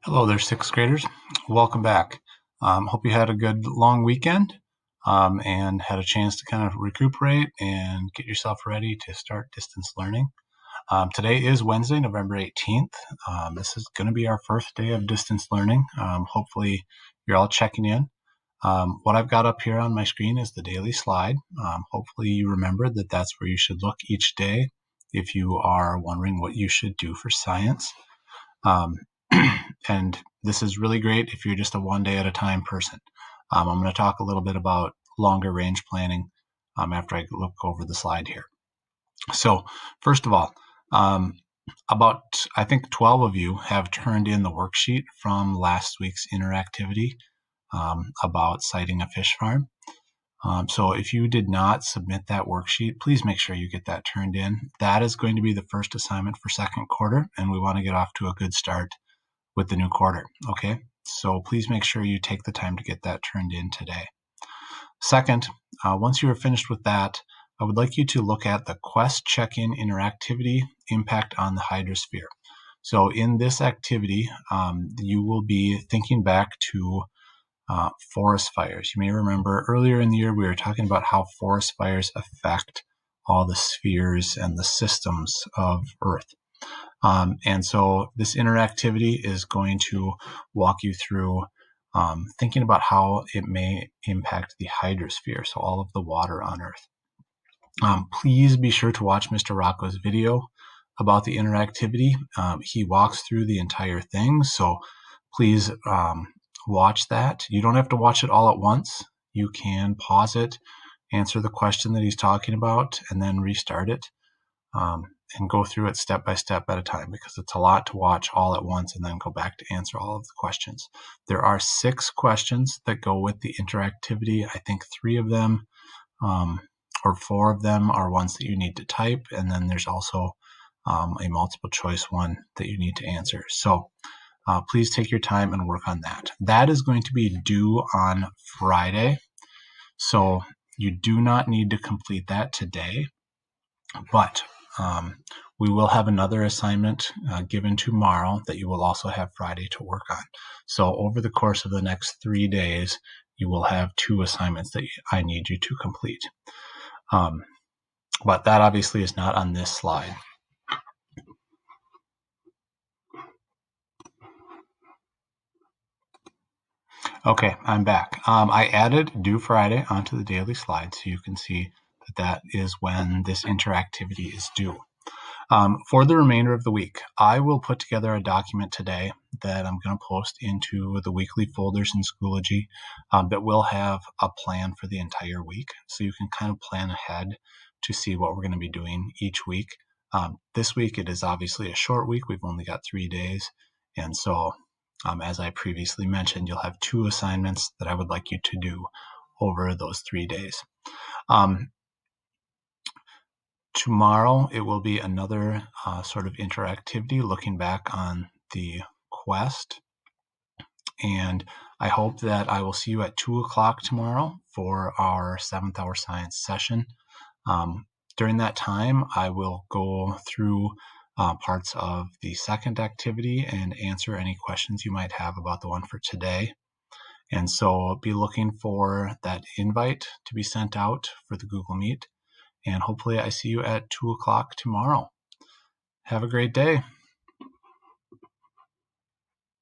Hello there, sixth graders. Welcome back. Hope you had a good long weekend and had a chance to kind of recuperate and get yourself ready to start distance learning. Today is Wednesday, November 18th. This is going to be our first day of distance learning. Hopefully you're all checking in. What I've got up here on my screen is the daily slide. Hopefully you remember that that's where you should look each day if you are wondering what you should do for science. And this is really great if you're just a one day at a time person. I'm going to talk a little bit about longer range planning after I look over the slide here. So first of all, about I think 12 of you have turned in the worksheet from last week's interactivity about siting a fish farm. So if you did not submit that worksheet, please make sure you get that turned in. That is going to be the first assignment for second quarter, and we want to get off to a good start with the new quarter. Okay, so please make sure you take the time to get that turned in today. Second, once you are finished with that, I would like you to look at the Quest check-in interactivity impact on the hydrosphere. So in this activity, you will be thinking back to forest fires. You may remember earlier in the year we were talking about how forest fires affect all the spheres and the systems of Earth. And so this interactivity is going to walk you through thinking about how it may impact the hydrosphere, so all of the water on Earth. Please be sure to watch Mr. Rocco's video about the interactivity. He walks through the entire thing, so please watch that. You don't have to watch it all at once. You can pause it, answer the question that he's talking about, and then restart it. And go through it step by step at a time, because it's a lot to watch all at once and then go back to answer all of the questions. There are 6 questions that go with the interactivity. I think 3 of them or 4 of them are ones that you need to type, and then there's also a multiple choice one that you need to answer. So please take your time and work on that. That is going to be due on Friday, so you do not need to complete that today, but we will have another assignment given tomorrow that you will also have Friday to work on. So over the course of the next 3 days, you will have 2 assignments that I need you to complete. But that obviously is not on this slide. Okay, I'm back. I added due Friday onto the daily slide, so you can see that that is when this interactivity is due. For the remainder of the week, I will put together a document today that I'm going to post into the weekly folders in Schoology that will have a plan for the entire week. So you can kind of plan ahead to see what we're going to be doing each week. This week, it is obviously a short week. We've only got 3 days. And so, as I previously mentioned, you'll have 2 assignments that I would like you to do over those 3 days. Tomorrow, it will be another sort of interactivity looking back on the quest. And I hope that I will see you at 2 o'clock tomorrow for our 7th hour science session. During that time, I will go through parts of the second activity and answer any questions you might have about the one for today. And so be looking for that invite to be sent out for the Google Meet. And hopefully I see you at 2 o'clock tomorrow. Have a great day.